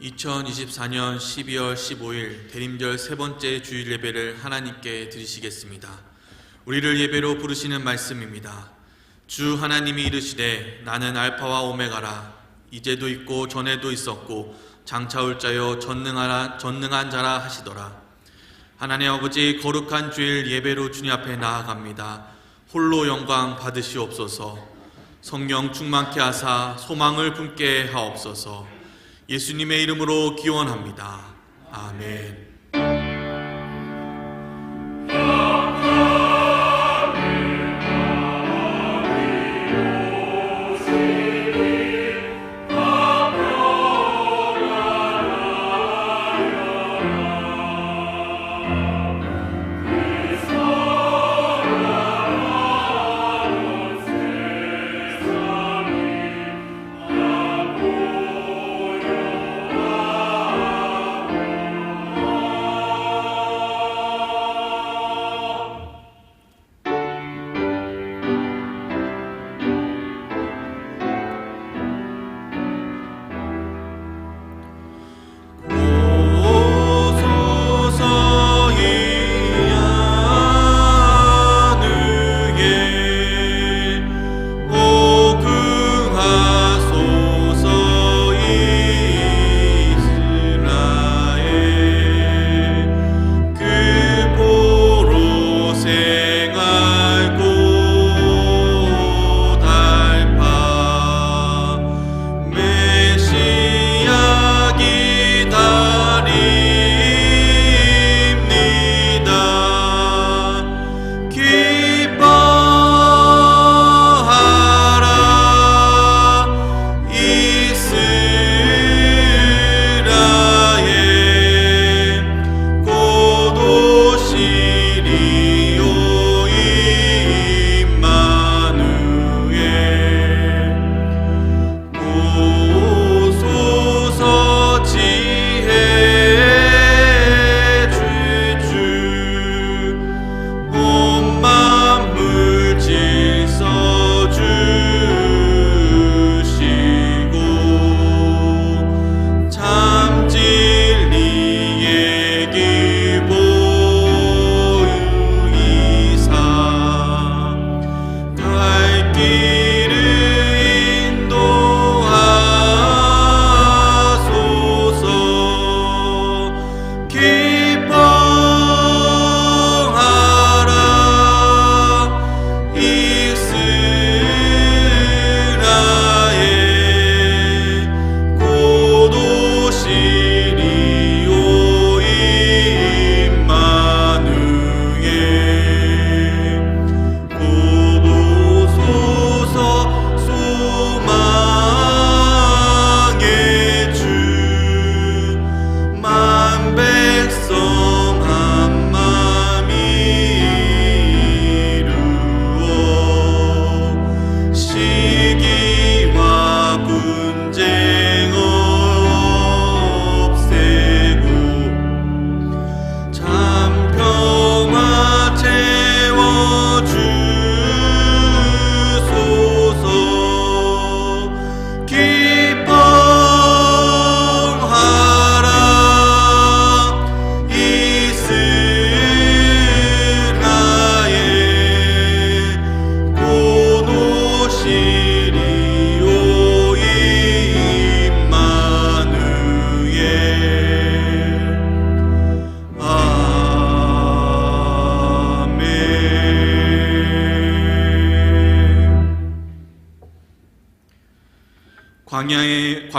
2024년 12월 15일 대림절 세 번째 주일 예배를 하나님께 드리시겠습니다. 우리를 예배로 부르시는 말씀입니다. 주 하나님이 이르시되 나는 알파와 오메가라. 이제도 있고 전에도 있었고 장차 올 자여 전능한 자라 하시더라. 하나님 아버지, 거룩한 주일 예배로 주님 앞에 나아갑니다. 홀로 영광 받으시옵소서. 성령 충만케 하사 소망을 품게 하옵소서. 예수님의 이름으로 기원합니다. 아멘.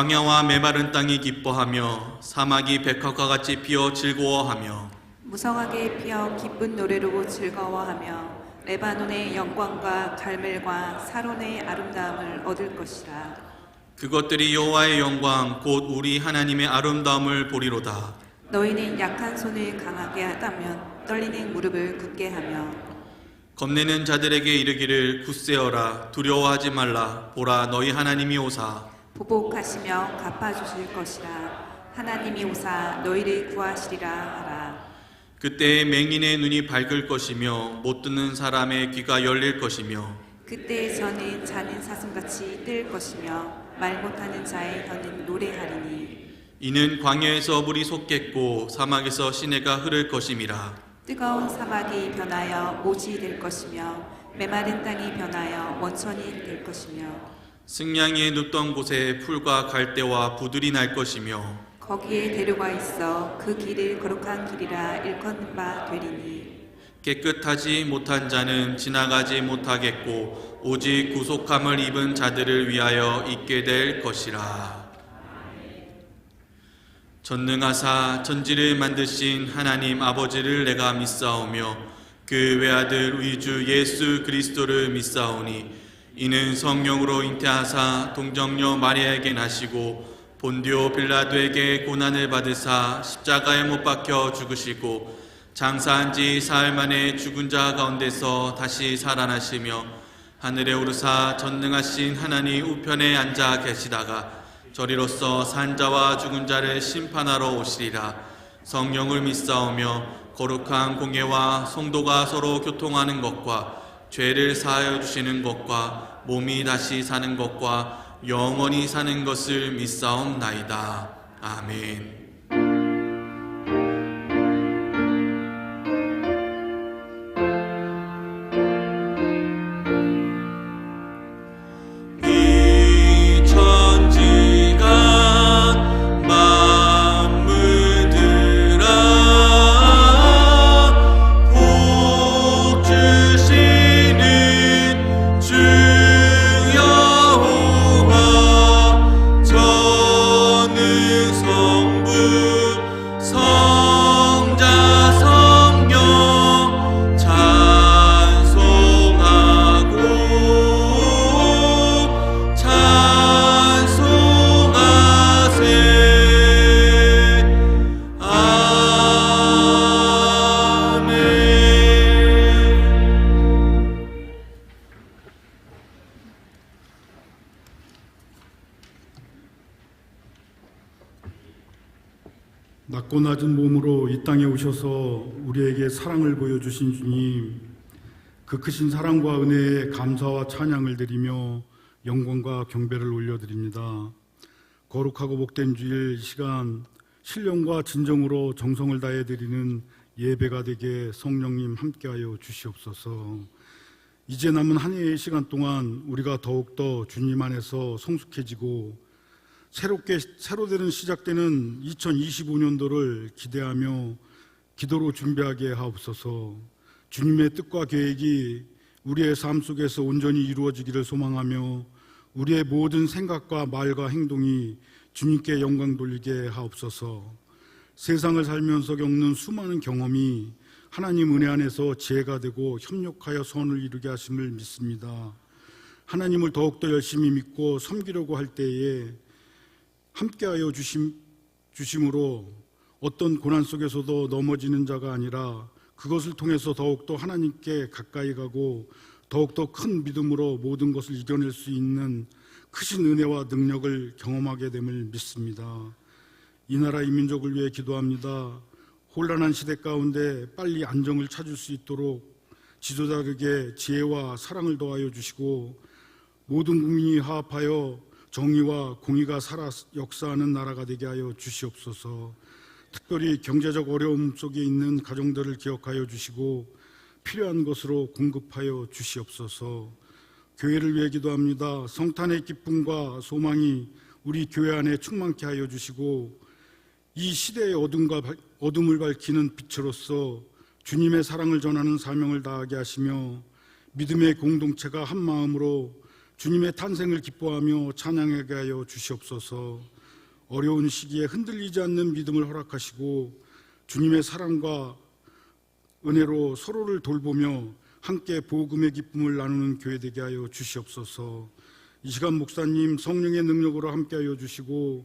광야와 메마른 땅이 기뻐하며 사막이 백합과 같이 피어 즐거워하며 무성하게 피어 기쁜 노래로 즐거워하며 레바논의 영광과 갈멜과 사론의 아름다움을 얻을 것이라. 그것들이 여호와의 영광 곧 우리 하나님의 아름다움을 보리로다. 너희는 약한 손을 강하게 하다면 떨리는 무릎을 굳게 하며 겁내는 자들에게 이르기를 굳세어라. 두려워하지 말라. 보라, 너희 하나님이 오사 보복하시며 갚아주실 것이라. 하나님이 오사 너희를 구하시리라 하라. 그때에 맹인의 눈이 밝을 것이며 못 듣는 사람의 귀가 열릴 것이며 그때 저는 자는 사슴같이 뜰 것이며 말 못하는 자의 혀는 노래하리니 이는 광야에서 물이 솟겠고 사막에서 시내가 흐를 것임이라. 뜨거운 사막이 변하여 못이 될 것이며 메마른 땅이 변하여 원천이 될 것이며 승냥이의 눕던 곳에 풀과 갈대와 부들이 날 것이며 거기에 대류가 있어 그 길을 거룩한 길이라 일컫는 바 되리니 깨끗하지 못한 자는 지나가지 못하겠고 오직 구속함을 입은 자들을 위하여 있게 될 것이라. 전능하사 천지를 만드신 하나님 아버지를 내가 믿사오며 그 외아들 우리 주 예수 그리스도를 믿사오니 이는 성령으로 잉태하사 동정녀 마리아에게 나시고 본디오 빌라도에게 고난을 받으사 십자가에 못 박혀 죽으시고 장사한 지 사흘 만에 죽은 자 가운데서 다시 살아나시며 하늘에 오르사 전능하신 하나님 우편에 앉아 계시다가 저리로서 산자와 죽은 자를 심판하러 오시리라. 성령을 믿사오며 거룩한 공예와 성도가 서로 교통하는 것과 죄를 사하여 주시는 것과 몸이 다시 사는 것과 영원히 사는 것을 믿사옵나이다. 아멘. 낮고 낮은 몸으로 이 땅에 오셔서 우리에게 사랑을 보여주신 주님, 그 크신 사랑과 은혜에 감사와 찬양을 드리며 영광과 경배를 올려드립니다. 거룩하고 복된 주일 시간 신령과 진정으로 정성을 다해 드리는 예배가 되게 성령님 함께하여 주시옵소서. 이제 남은 한 해의 시간 동안 우리가 더욱더 주님 안에서 성숙해지고 새로 되는 시작되는 2025년도를 기대하며 기도로 준비하게 하옵소서. 주님의 뜻과 계획이 우리의 삶 속에서 온전히 이루어지기를 소망하며 우리의 모든 생각과 말과 행동이 주님께 영광 돌리게 하옵소서. 세상을 살면서 겪는 수많은 경험이 하나님 은혜 안에서 지혜가 되고 협력하여 선을 이루게 하심을 믿습니다. 하나님을 더욱더 열심히 믿고 섬기려고 할 때에 함께하여 주심으로 어떤 고난 속에서도 넘어지는 자가 아니라 그것을 통해서 더욱더 하나님께 가까이 가고 더욱더 큰 믿음으로 모든 것을 이겨낼 수 있는 크신 은혜와 능력을 경험하게 됨을 믿습니다. 이 나라 이 민족을 위해 기도합니다. 혼란한 시대 가운데 빨리 안정을 찾을 수 있도록 지도자들에게 지혜와 사랑을 더하여 주시고 모든 국민이 화합하여 정의와 공의가 살아 역사하는 나라가 되게 하여 주시옵소서. 특별히 경제적 어려움 속에 있는 가정들을 기억하여 주시고 필요한 것으로 공급하여 주시옵소서. 교회를 위해 기도합니다. 성탄의 기쁨과 소망이 우리 교회 안에 충만케 하여 주시고 이 시대의 어둠을 밝히는 빛으로서 주님의 사랑을 전하는 사명을 다하게 하시며 믿음의 공동체가 한 마음으로 주님의 탄생을 기뻐하며 찬양하게 하여 주시옵소서. 어려운 시기에 흔들리지 않는 믿음을 허락하시고 주님의 사랑과 은혜로 서로를 돌보며 함께 복음의 기쁨을 나누는 교회 되게 하여 주시옵소서. 이 시간 목사님 성령의 능력으로 함께 하여 주시고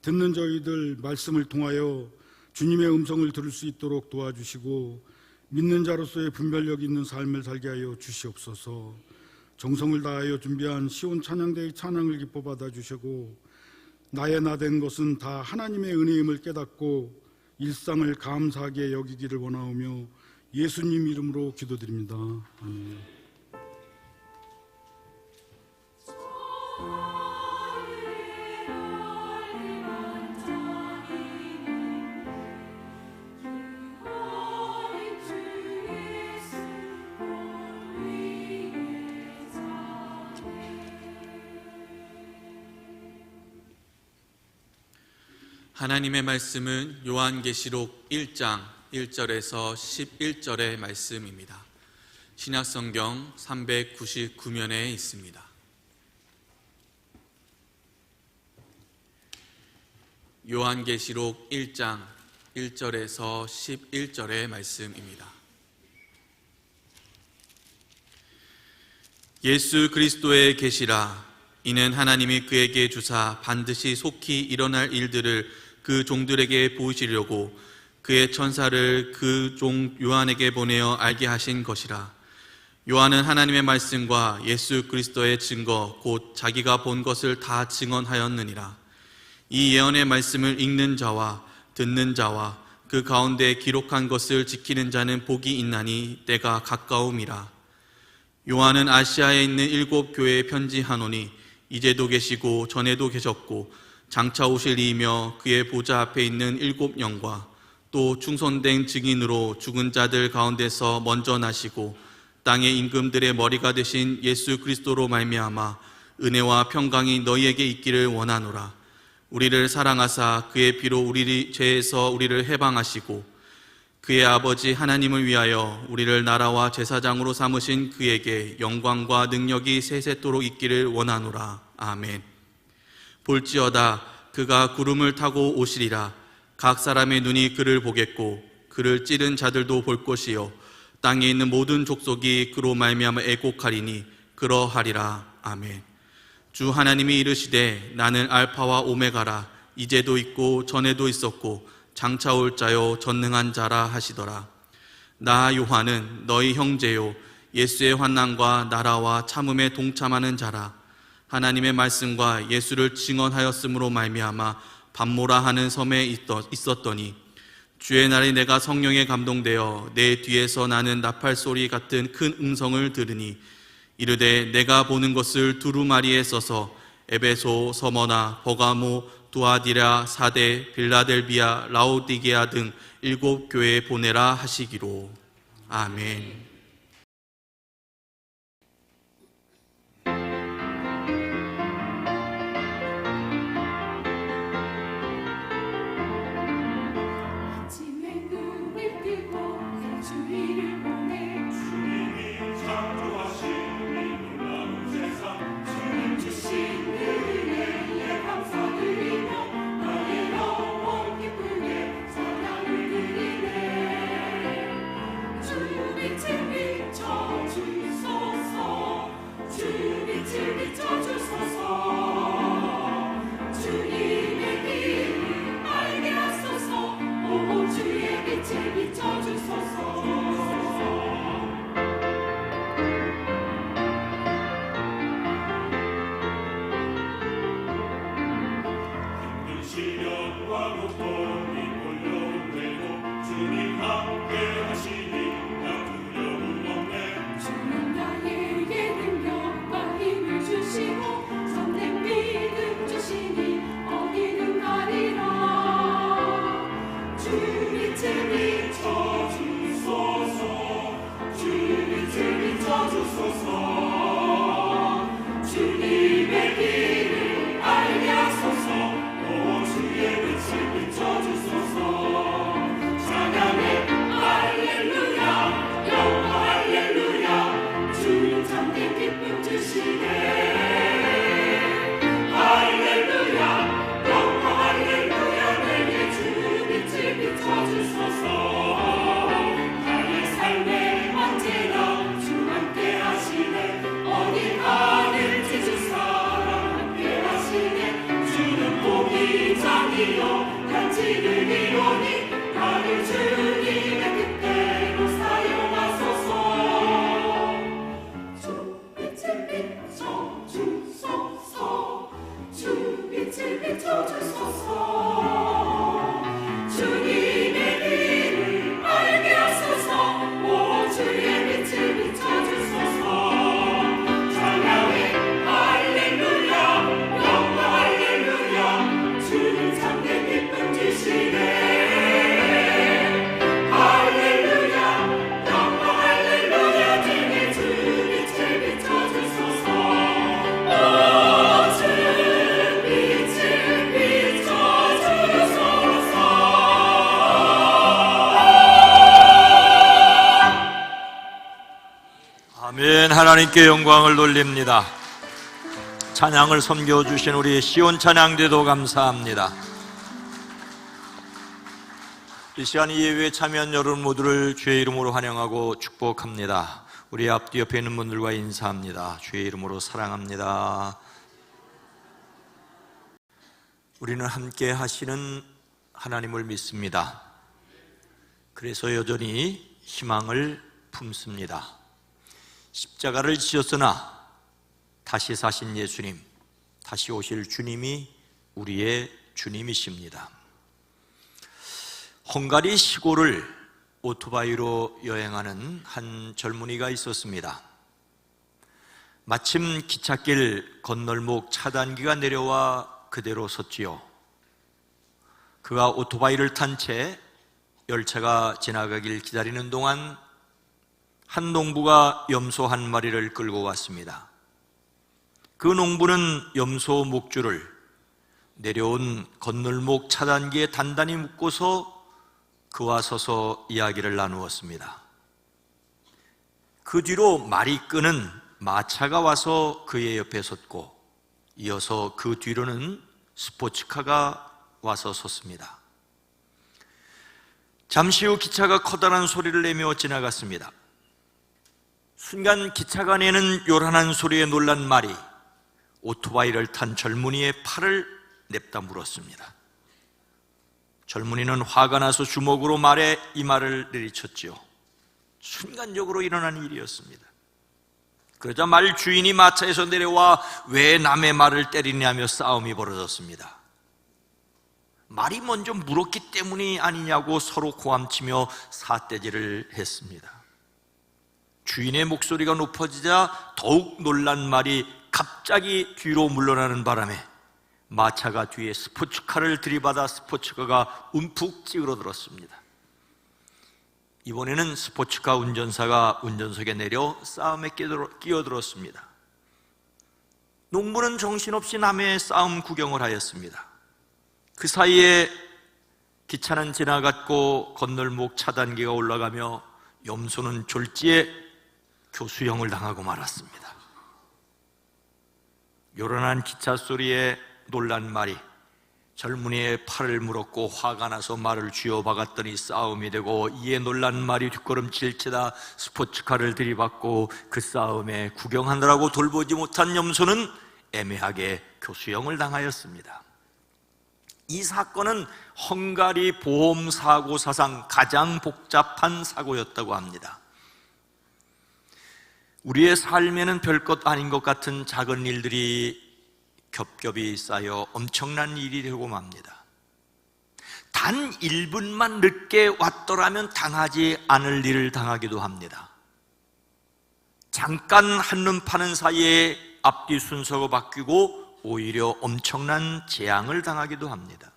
듣는 저희들 말씀을 통하여 주님의 음성을 들을 수 있도록 도와주시고 믿는 자로서의 분별력 있는 삶을 살게 하여 주시옵소서. 정성을 다하여 준비한 시온 찬양대의 찬양을 기뻐 받아주시고 나의 나 된 것은 다 하나님의 은혜임을 깨닫고 일상을 감사하게 여기기를 원하오며 예수님 이름으로 기도드립니다. 아멘. 하나님의 말씀은 요한계시록 1장 1절에서 11절의 말씀입니다. 신약성경 399면에 있습니다. 요한계시록 1장 1절에서 11절의 말씀입니다. 예수 그리스도의 계시라. 이는 하나님이 그에게 주사 반드시 속히 일어날 일들을 그 종들에게 보이시려고 그의 천사를 그 종 요한에게 보내어 알게 하신 것이라. 요한은 하나님의 말씀과 예수 그리스도의 증거 곧 자기가 본 것을 다 증언하였느니라. 이 예언의 말씀을 읽는 자와 듣는 자와 그 가운데 기록한 것을 지키는 자는 복이 있나니 때가 가까움이라. 요한은 아시아에 있는 7 교회에 편지하노니 이제도 계시고 전에도 계셨고 장차 오실 이이며 그의 보좌 앞에 있는 7 영과 또 충손된 증인으로 죽은 자들 가운데서 먼저 나시고 땅의 임금들의 머리가 되신 예수 그리스도로 말미암아 은혜와 평강이 너희에게 있기를 원하노라. 우리를 사랑하사 그의 피로 우리 죄에서 우리를 해방하시고 그의 아버지 하나님을 위하여 우리를 나라와 제사장으로 삼으신 그에게 영광과 능력이 세세토록 있기를 원하노라. 아멘. 볼지어다 그가 구름을 타고 오시리라. 각 사람의 눈이 그를 보겠고 그를 찌른 자들도 볼 것이요 땅에 있는 모든 족속이 그로 말미암아 애곡하리니 그러하리라. 아멘. 주 하나님이 이르시되 나는 알파와 오메가라. 이제도 있고 전에도 있었고 장차 올 자요 전능한 자라 하시더라. 나 요한은 너희 형제요 예수의 환난과 나라와 참음에 동참하는 자라. 하나님의 말씀과 예수를 증언하였으므로 말미암아 밤모라 하는 섬에 있었더니 주의 날에 내가 성령에 감동되어 내 뒤에서 나는 나팔 소리 같은 큰 음성을 들으니 이르되 내가 보는 것을 두루마리에 써서 에베소, 서머나, 버가모, 두아디라, 사데, 빌라델비아, 라오디게아 등 7 교회에 보내라 하시기로. 아멘. 할렐루야 하나님께 영광을 돌립니다. 찬양을 섬겨주신 우리 시온 찬양대도 감사합니다. 이 시간 이 예배에 참여한 여러분 모두를 주의 이름으로 환영하고 축복합니다. 우리 앞뒤 옆에 있는 분들과 인사합니다. 주의 이름으로 사랑합니다. 우리는 함께 하시는 하나님을 믿습니다. 그래서 여전히 희망을 품습니다. 십자가를 지었으나 다시 사신 예수님, 다시 오실 주님이 우리의 주님이십니다. 헝가리 시골을 오토바이로 여행하는 한 젊은이가 있었습니다. 마침 기찻길 건널목 차단기가 내려와 그대로 섰지요. 그가 오토바이를 탄 채 열차가 지나가길 기다리는 동안 한 농부가 염소 한 마리를 끌고 왔습니다. 그 농부는 염소 목줄을 내려온 건널목 차단기에 단단히 묶고서 그와 서서 이야기를 나누었습니다. 그 뒤로 말이 끄는 마차가 와서 그의 옆에 섰고, 이어서 그 뒤로는 스포츠카가 와서 섰습니다. 잠시 후 기차가 커다란 소리를 내며 지나갔습니다. 순간 기차가 내는 요란한 소리에 놀란 말이 오토바이를 탄 젊은이의 팔을 냅다 물었습니다. 젊은이는 화가 나서 주먹으로 말에 이마를 내리쳤지요. 순간적으로 일어난 일이었습니다. 그러자 말 주인이 마차에서 내려와 왜 남의 말을 때리냐며 싸움이 벌어졌습니다. 말이 먼저 물었기 때문이 아니냐고 서로 고함치며 삿대질을 했습니다. 주인의 목소리가 높아지자 더욱 놀란 말이 갑자기 뒤로 물러나는 바람에 마차가 뒤에 스포츠카를 들이받아 스포츠카가 움푹 찌그러들었습니다. 이번에는 스포츠카 운전사가 운전석에 내려 싸움에 끼어들었습니다. 농부는 정신없이 남의 싸움 구경을 하였습니다. 그 사이에 기차는 지나갔고 건널목 차단기가 올라가며 염소는 졸지에 교수형을 당하고 말았습니다. 요란한 기차 소리에 놀란 말이 젊은이의 팔을 물었고 화가 나서 말을 쥐어박았더니 싸움이 되고, 이에 놀란 말이 뒷걸음질치다 스포츠카를 들이받고 그 싸움에 구경하느라고 돌보지 못한 염소는 애매하게 교수형을 당하였습니다. 이 사건은 헝가리 보험사고 사상 가장 복잡한 사고였다고 합니다. 우리의 삶에는 별것 아닌 것 같은 작은 일들이 겹겹이 쌓여 엄청난 일이 되고 맙니다. 단 1분만 늦게 왔더라면 당하지 않을 일을 당하기도 합니다. 잠깐 한눈 파는 사이에 앞뒤 순서가 바뀌고 오히려 엄청난 재앙을 당하기도 합니다.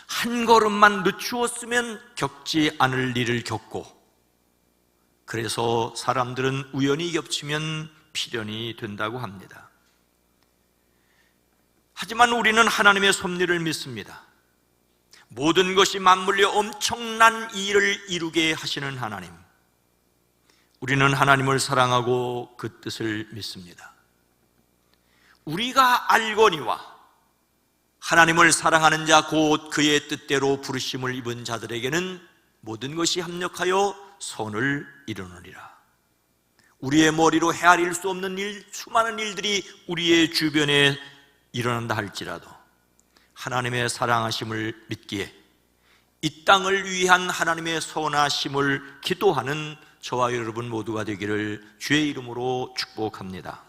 한 걸음만 늦추었으면 겪지 않을 일을 겪고, 그래서 사람들은 우연히 겹치면 필연이 된다고 합니다. 하지만 우리는 하나님의 섭리를 믿습니다. 모든 것이 맞물려 엄청난 일을 이루게 하시는 하나님, 우리는 하나님을 사랑하고 그 뜻을 믿습니다. 우리가 알거니와 하나님을 사랑하는 자 곧 그의 뜻대로 부르심을 입은 자들에게는 모든 것이 합력하여 선을 이루느니라. 우리의 머리로 헤아릴 수 없는 일, 수많은 일들이 우리의 주변에 일어난다 할지라도 하나님의 사랑하심을 믿기에 이 땅을 위한 하나님의 선하심을 기도하는 저와 여러분 모두가 되기를 주의 이름으로 축복합니다.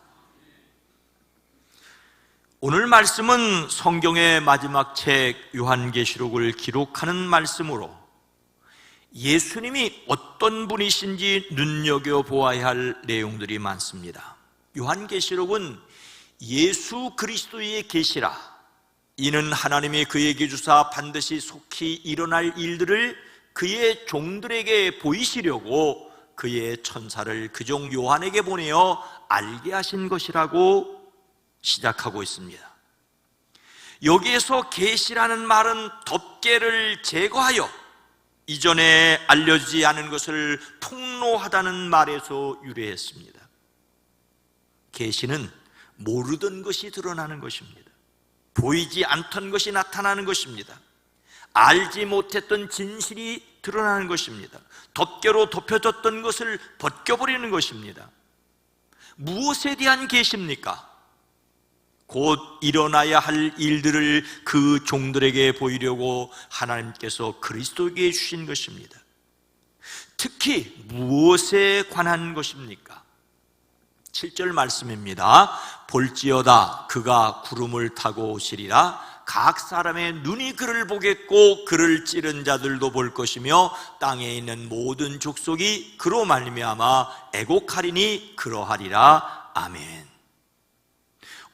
오늘 말씀은 성경의 마지막 책 요한계시록을 기록하는 말씀으로 예수님이 어떤 분이신지 눈여겨보아야 할 내용들이 많습니다. 요한계시록은 예수 그리스도의 계시라, 이는 하나님이 그에게 주사 반드시 속히 일어날 일들을 그의 종들에게 보이시려고 그의 천사를 그종 요한에게 보내어 알게 하신 것이라고 시작하고 있습니다. 여기에서 계시라는 말은 덮개를 제거하여 이전에 알려지지 않은 것을 폭로하다는 말에서 유래했습니다. 계시는 모르던 것이 드러나는 것입니다. 보이지 않던 것이 나타나는 것입니다. 알지 못했던 진실이 드러나는 것입니다. 덮개로 덮여졌던 것을 벗겨버리는 것입니다. 무엇에 대한 계시입니까? 곧 일어나야 할 일들을 그 종들에게 보이려고 하나님께서 그리스도에게 주신 것입니다. 특히 무엇에 관한 것입니까? 7절 말씀입니다. 볼지어다 그가 구름을 타고 오시리라. 각 사람의 눈이 그를 보겠고 그를 찌른 자들도 볼 것이며 땅에 있는 모든 족속이 그로 말미암아 애곡하리니 그러하리라. 아멘.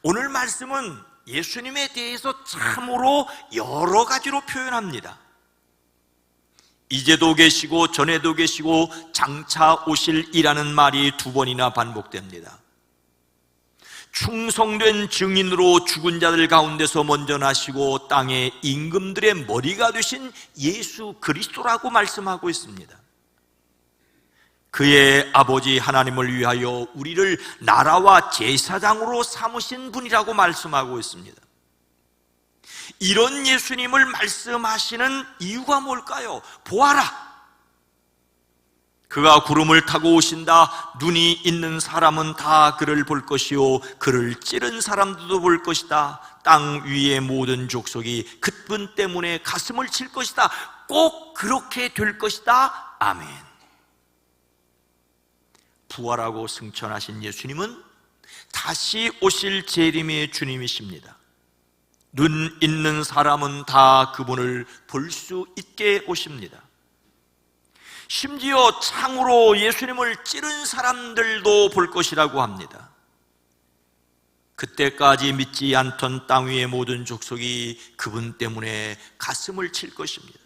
오늘 말씀은 예수님에 대해서 참으로 여러 가지로 표현합니다. 이제도 계시고 전에도 계시고 장차 오실이라는 말이 2번이나 반복됩니다. 충성된 증인으로 죽은 자들 가운데서 먼저 나시고 땅의 임금들의 머리가 되신 예수 그리스도라고 말씀하고 있습니다. 그의 아버지 하나님을 위하여 우리를 나라와 제사장으로 삼으신 분이라고 말씀하고 있습니다. 이런 예수님을 말씀하시는 이유가 뭘까요? 보아라, 그가 구름을 타고 오신다. 눈이 있는 사람은 다 그를 볼 것이요 그를 찌른 사람들도 볼 것이다. 땅 위의 모든 족속이 그분 때문에 가슴을 칠 것이다. 꼭 그렇게 될 것이다. 아멘. 부활하고 승천하신 예수님은 다시 오실 재림의 주님이십니다. 눈 있는 사람은 다 그분을 볼 수 있게 오십니다. 심지어 창으로 예수님을 찌른 사람들도 볼 것이라고 합니다. 그때까지 믿지 않던 땅 위의 모든 족속이 그분 때문에 가슴을 칠 것입니다.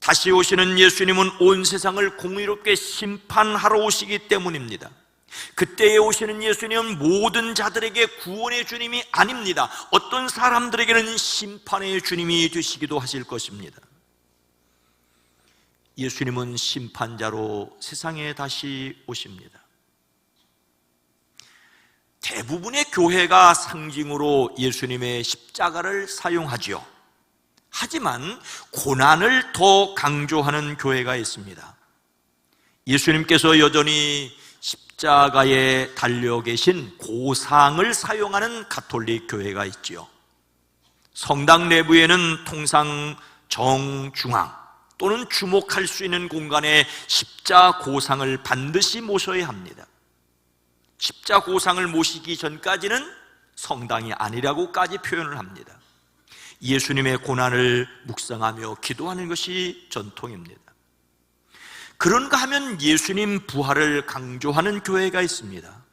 다시 오시는 예수님은 온 세상을 공의롭게 심판하러 오시기 때문입니다. 그때에 오시는 예수님은 모든 자들에게 구원의 주님이 아닙니다. 어떤 사람들에게는 심판의 주님이 되시기도 하실 것입니다. 예수님은 심판자로 세상에 다시 오십니다. 대부분의 교회가 상징으로 예수님의 십자가를 사용하지요. 하지만 고난을 더 강조하는 교회가 있습니다. 예수님께서 여전히 십자가에 달려 계신 고상을 사용하는 가톨릭 교회가 있지요. 성당 내부에는 통상 정중앙 또는 주목할 수 있는 공간에 십자 고상을 반드시 모셔야 합니다. 십자 고상을 모시기 전까지는 성당이 아니라고까지 표현을 합니다. 예수님의 고난을 묵상하며 기도하는 것이 전통입니다. 그런가 하면 예수님 부활을 강조하는 교회가 있습니다.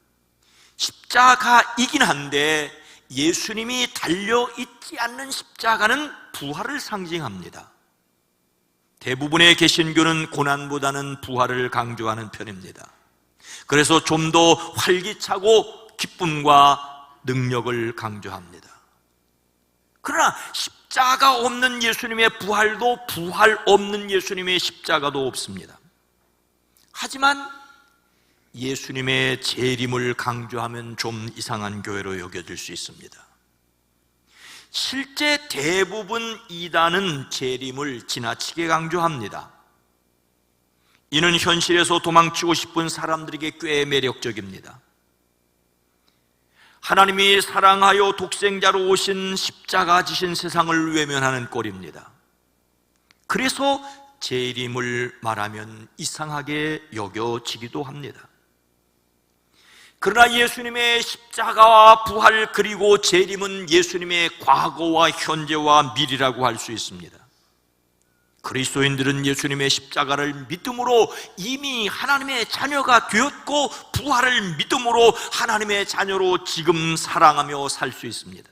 십자가이긴 한데 예수님이 달려있지 않는 십자가는 부활을 상징합니다. 대부분의 개신교는 고난보다는 부활을 강조하는 편입니다. 그래서 좀 더 활기차고 기쁨과 능력을 강조합니다. 그러나 십자가 없는 예수님의 부활도 부활 없는 예수님의 십자가도 없습니다. 하지만 예수님의 재림을 강조하면 좀 이상한 교회로 여겨질 수 있습니다. 실제 대부분 이단은 재림을 지나치게 강조합니다. 이는 현실에서 도망치고 싶은 사람들에게 꽤 매력적입니다. 하나님이 사랑하여 독생자로 오신 십자가 지신 세상을 외면하는 꼴입니다. 그래서 재림을 말하면 이상하게 여겨지기도 합니다. 그러나 예수님의 십자가와 부활 그리고 재림은 예수님의 과거와 현재와 미래라고 할 수 있습니다. 그리스도인들은 예수님의 십자가를 믿음으로 이미 하나님의 자녀가 되었고 부활을 믿음으로 하나님의 자녀로 지금 사랑하며 살 수 있습니다.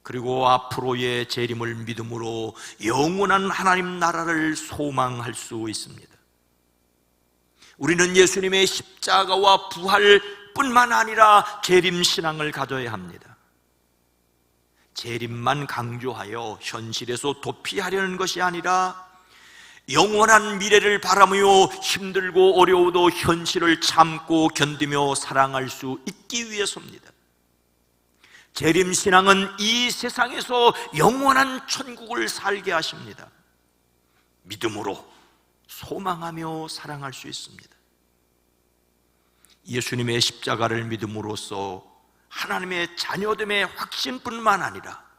그리고 앞으로의 재림을 믿음으로 영원한 하나님 나라를 소망할 수 있습니다. 우리는 예수님의 십자가와 부활뿐만 아니라 재림 신앙을 가져야 합니다. 재림만 강조하여 현실에서 도피하려는 것이 아니라 영원한 미래를 바라며 힘들고 어려워도 현실을 참고 견디며 살아갈 수 있기 위해서입니다. 재림신앙은 이 세상에서 영원한 천국을 살게 하십니다. 믿음으로 소망하며 사랑할 수 있습니다. 예수님의 십자가를 믿음으로써 하나님의 자녀됨의 확신뿐만 아니라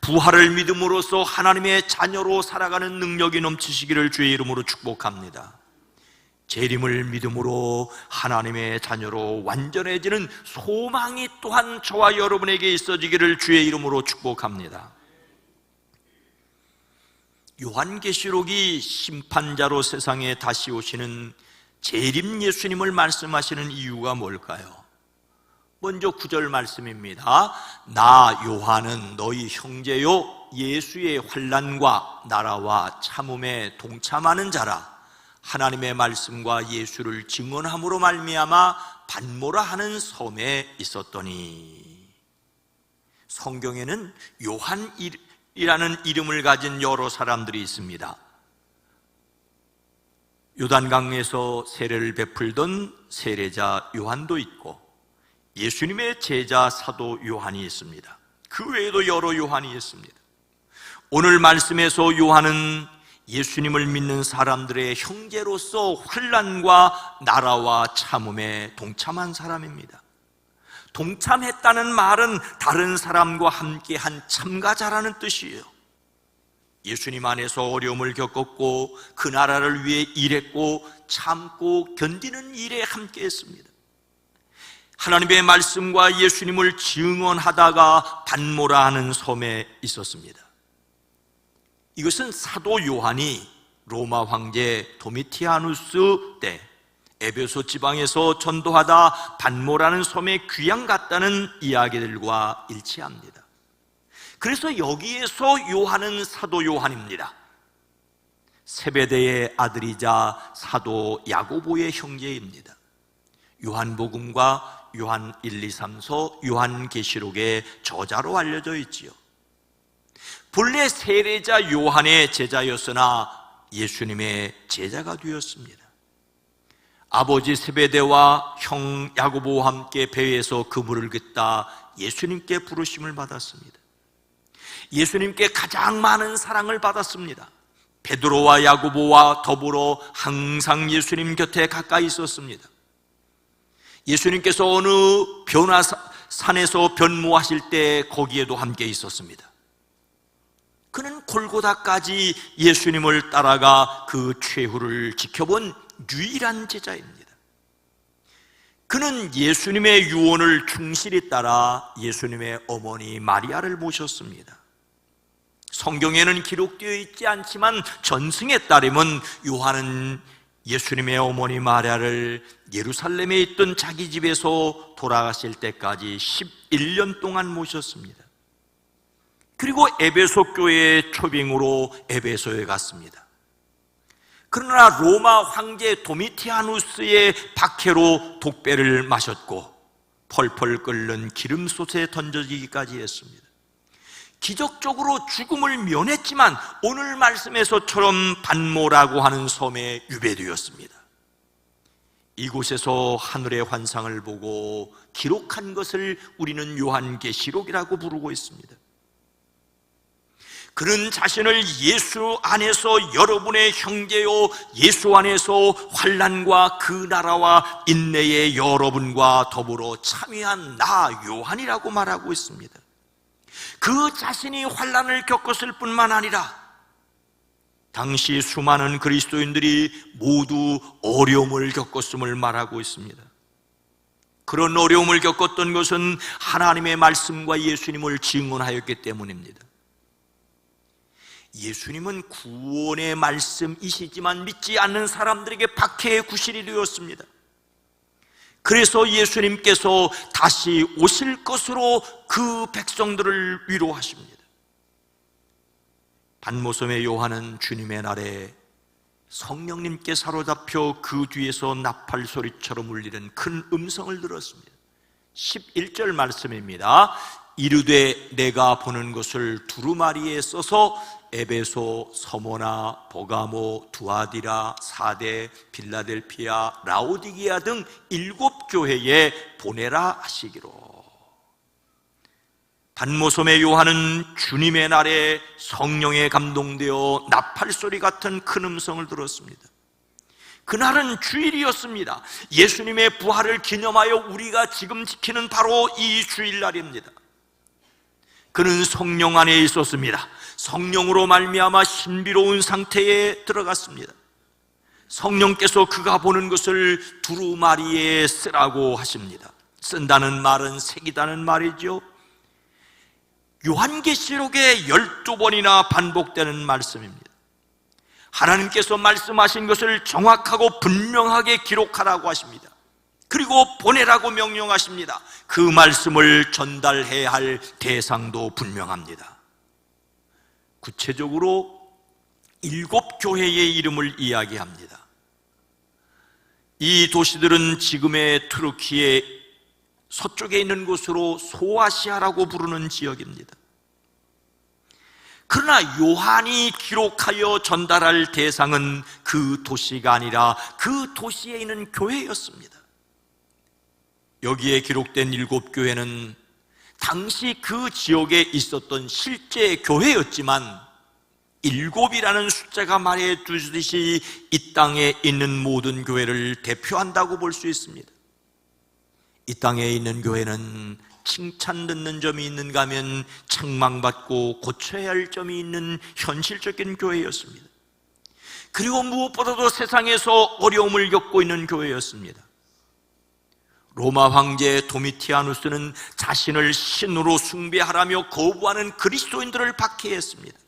부활을 믿음으로써 하나님의 자녀로 살아가는 능력이 넘치시기를 주의 이름으로 축복합니다. 재림을 믿음으로 하나님의 자녀로 완전해지는 소망이 또한 저와 여러분에게 있어지기를 주의 이름으로 축복합니다. 요한계시록이 심판자로 세상에 다시 오시는 재림 예수님을 말씀하시는 이유가 뭘까요? 먼저 9절 말씀입니다. 나 요한은 너희 형제요 예수의 환난과 나라와 참음에 동참하는 자라. 하나님의 말씀과 예수를 증언함으로 말미암아 반모라 하는 섬에 있었더니. 성경에는 요한이라는 이름을 가진 여러 사람들이 있습니다. 요단강에서 세례를 베풀던 세례자 요한도 있고 예수님의 제자 사도 요한이 있습니다. 그 외에도 여러 요한이 있습니다. 오늘 말씀에서 요한은 예수님을 믿는 사람들의 형제로서 환난과 나라와 참음에 동참한 사람입니다. 동참했다는 말은 다른 사람과 함께한 참가자라는 뜻이에요. 예수님 안에서 어려움을 겪었고 그 나라를 위해 일했고 참고 견디는 일에 함께했습니다. 하나님의 말씀과 예수님을 증언하다가 반모라 하는 섬에 있었습니다. 이것은 사도 요한이 로마 황제 도미티아누스 때 에베소 지방에서 전도하다 반모라는 섬에 귀양 갔다는 이야기들과 일치합니다. 그래서 여기에서 요한은 사도 요한입니다. 세베대의 아들이자 사도 야고보의 형제입니다. 요한복음과 요한 1, 2, 3서, 요한계시록의 저자로 알려져 있지요. 본래 세례자 요한의 제자였으나 예수님의 제자가 되었습니다. 아버지 세베대와 형 야고보와 함께 배에서 그물을 긋다 예수님께 부르심을 받았습니다. 예수님께 가장 많은 사랑을 받았습니다. 베드로와 야고보와 더불어 항상 예수님 곁에 가까이 있었습니다. 예수님께서 어느 변화산에서 변모하실 때 거기에도 함께 있었습니다. 그는 골고다까지 예수님을 따라가 그 최후를 지켜본 유일한 제자입니다. 그는 예수님의 유언을 충실히 따라 예수님의 어머니 마리아를 모셨습니다. 성경에는 기록되어 있지 않지만 전승에 따르면 요한은 예수님의 어머니 마리아를 예루살렘에 있던 자기 집에서 돌아가실 때까지 11년 동안 모셨습니다. 그리고 에베소 교회의 초빙으로 에베소에 갔습니다. 그러나 로마 황제 도미티아누스의 박해로 독배를 마셨고 펄펄 끓는 기름솥에 던져지기까지 했습니다. 기적적으로 죽음을 면했지만 오늘 말씀에서처럼 반모라고 하는 섬에 유배되었습니다. 이곳에서 하늘의 환상을 보고 기록한 것을 우리는 요한계시록이라고 부르고 있습니다. 그는 자신을 예수 안에서 여러분의 형제요 예수 안에서 환난과 그 나라와 인내의 여러분과 더불어 참여한 나 요한이라고 말하고 있습니다. 그 자신이 환난을 겪었을 뿐만 아니라 당시 수많은 그리스도인들이 모두 어려움을 겪었음을 말하고 있습니다. 그런 어려움을 겪었던 것은 하나님의 말씀과 예수님을 증언하였기 때문입니다. 예수님은 구원의 말씀이시지만 믿지 않는 사람들에게 박해의 구실이 되었습니다. 그래서 예수님께서 다시 오실 것으로 그 백성들을 위로하십니다. 반모섬의 요한은 주님의 날에 성령님께 사로잡혀 그 뒤에서 나팔 소리처럼 울리는 큰 음성을 들었습니다. 11절 말씀입니다. 이르되 내가 보는 것을 두루마리에 써서 에베소, 서모나, 버가모, 두아디라, 사데, 빌라델피아, 라오디게아 등 7 교회에 보내라 하시기로. 단모섬의 요한은 주님의 날에 성령에 감동되어 나팔소리 같은 큰 음성을 들었습니다. 그날은 주일이었습니다. 예수님의 부활을 기념하여 우리가 지금 지키는 바로 이 주일날입니다. 그는 성령 안에 있었습니다. 성령으로 말미암아 신비로운 상태에 들어갔습니다. 성령께서 그가 보는 것을 두루마리에 쓰라고 하십니다. 쓴다는 말은 새기다는 말이죠. 요한계시록에 12번이나 반복되는 말씀입니다. 하나님께서 말씀하신 것을 정확하고 분명하게 기록하라고 하십니다. 그리고 보내라고 명령하십니다. 그 말씀을 전달해야 할 대상도 분명합니다. 구체적으로 7 교회의 이름을 이야기합니다. 이 도시들은 지금의 트루키의 서쪽에 있는 곳으로 소아시아라고 부르는 지역입니다. 그러나 요한이 기록하여 전달할 대상은 그 도시가 아니라 그 도시에 있는 교회였습니다. 여기에 기록된 7 교회는 당시 그 지역에 있었던 실제 교회였지만 7이라는 숫자가 말해주듯이 이 땅에 있는 모든 교회를 대표한다고 볼 수 있습니다. 이 땅에 있는 교회는 칭찬 듣는 점이 있는가 하면 책망받고 고쳐야 할 점이 있는 현실적인 교회였습니다. 그리고 무엇보다도 세상에서 어려움을 겪고 있는 교회였습니다. 로마 황제 도미티아누스는 자신을 신으로 숭배하라며 거부하는 그리스도인들을 박해했습니다.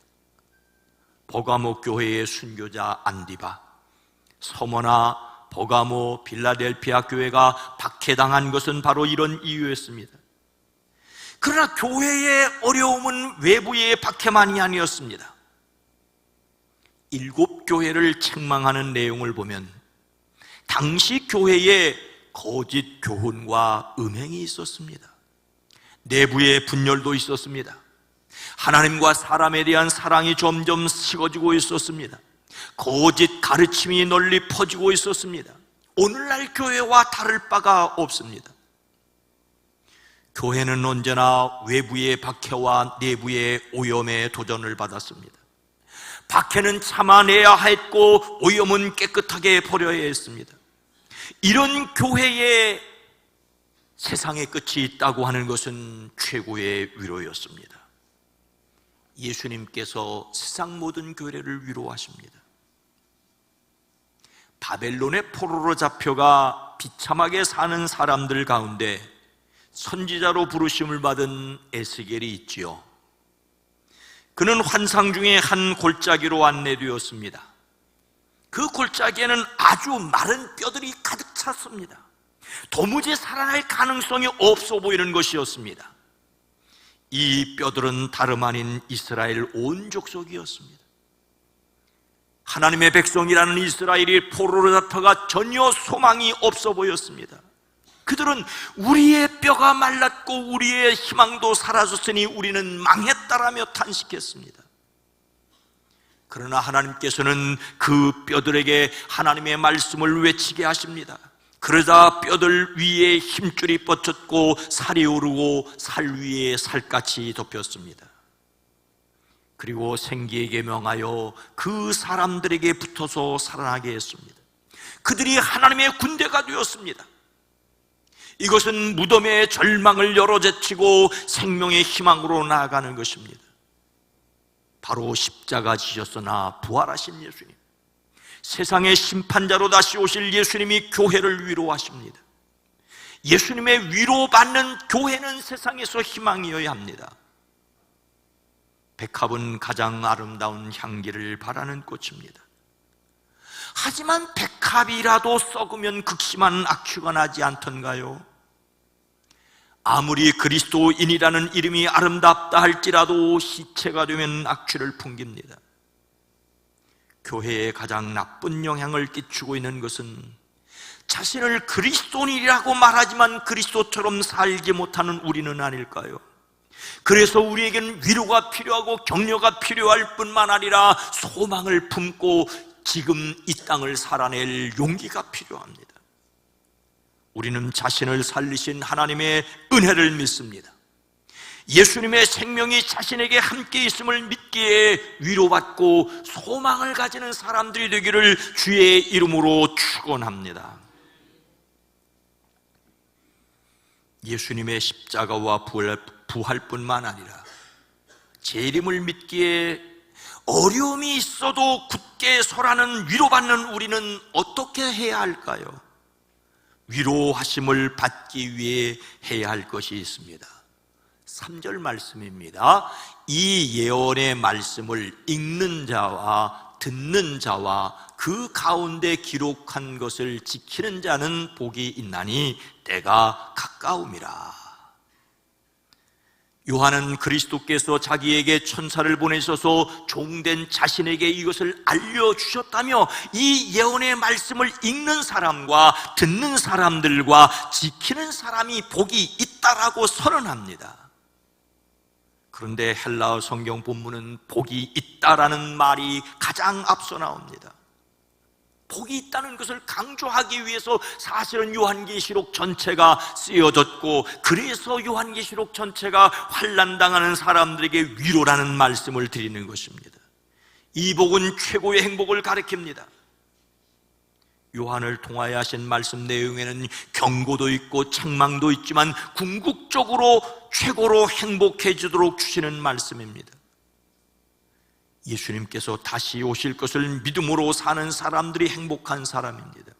버가모 교회의 순교자 안디바, 서머나, 버가모, 빌라델피아 교회가 박해당한 것은 바로 이런 이유였습니다. 그러나 교회의 어려움은 외부의 박해만이 아니었습니다. 7 교회를 책망하는 내용을 보면 당시 교회에 거짓 교훈과 음행이 있었습니다. 내부의 분열도 있었습니다. 하나님과 사람에 대한 사랑이 점점 식어지고 있었습니다. 거짓 가르침이 널리 퍼지고 있었습니다. 오늘날 교회와 다를 바가 없습니다. 교회는 언제나 외부의 박해와 내부의 오염에 도전을 받았습니다. 박해는 참아내야 했고 오염은 깨끗하게 버려야 했습니다. 이런 교회에 세상의 끝이 있다고 하는 것은 최고의 위로였습니다. 예수님께서 세상 모든 교회를 위로하십니다. 바벨론의 포로로 잡혀가 비참하게 사는 사람들 가운데 선지자로 부르심을 받은 에스겔이 있지요. 그는 환상 중에 한 골짜기로 안내되었습니다. 그 골짜기에는 아주 마른 뼈들이 가득 찼습니다. 도무지 살아날 가능성이 없어 보이는 것이었습니다. 이 뼈들은 다름 아닌 이스라엘 온 족속이었습니다. 하나님의 백성이라는 이스라엘이 포로로 잡혀가 전혀 소망이 없어 보였습니다. 그들은 우리의 뼈가 말랐고 우리의 희망도 사라졌으니 우리는 망했다라며 탄식했습니다. 그러나 하나님께서는 그 뼈들에게 하나님의 말씀을 외치게 하십니다. 그러자 뼈들 위에 힘줄이 뻗쳤고 살이 오르고 살 위에 살갗이 덮였습니다. 그리고 생기에게 명하여 그 사람들에게 붙어서 살아나게 했습니다. 그들이 하나님의 군대가 되었습니다. 이것은 무덤의 절망을 열어제치고 생명의 희망으로 나아가는 것입니다. 바로 십자가 지셨으나 부활하신 예수님, 세상의 심판자로 다시 오실 예수님이 교회를 위로하십니다. 예수님의 위로받는 교회는 세상에서 희망이어야 합니다. 백합은 가장 아름다운 향기를 바라는 꽃입니다. 하지만 백합이라도 썩으면 극심한 악취가 나지 않던가요? 아무리 그리스도인이라는 이름이 아름답다 할지라도 시체가 되면 악취를 풍깁니다. 교회에 가장 나쁜 영향을 끼치고 있는 것은 자신을 그리스도인이라고 말하지만 그리스도처럼 살지 못하는 우리는 아닐까요? 그래서 우리에게는 위로가 필요하고 격려가 필요할 뿐만 아니라 소망을 품고 지금 이 땅을 살아낼 용기가 필요합니다. 우리는 자신을 살리신 하나님의 은혜를 믿습니다. 예수님의 생명이 자신에게 함께 있음을 믿기에 위로받고 소망을 가지는 사람들이 되기를 주의 이름으로 축원합니다. 예수님의 십자가와 부활뿐만 아니라 재림을 믿기에 어려움이 있어도 굳게 서라는 위로받는 우리는 어떻게 해야 할까요? 위로하심을 받기 위해 해야 할 것이 있습니다. 3절 말씀입니다. 이 예언의 말씀을 읽는 자와 듣는 자와 그 가운데 기록한 것을 지키는 자는 복이 있나니 때가 가까움이라. 요한은 그리스도께서 자기에게 천사를 보내셔서 종된 자신에게 이것을 알려주셨다며 이 예언의 말씀을 읽는 사람과 듣는 사람들과 지키는 사람이 복이 있다라고 선언합니다. 그런데 헬라어 성경 본문은 복이 있다라는 말이 가장 앞서 나옵니다. 복이 있다는 것을 강조하기 위해서 사실은 요한계시록 전체가 쓰여졌고, 그래서 요한계시록 전체가 환난당하는 사람들에게 위로라는 말씀을 드리는 것입니다. 이 복은 최고의 행복을 가리킵니다. 요한을 통하여 하신 말씀 내용에는 경고도 있고 책망도 있지만 궁극적으로 최고로 행복해지도록 주시는 말씀입니다. 예수님께서 다시 오실 것을 믿음으로 사는 사람들이 행복한 사람입니다.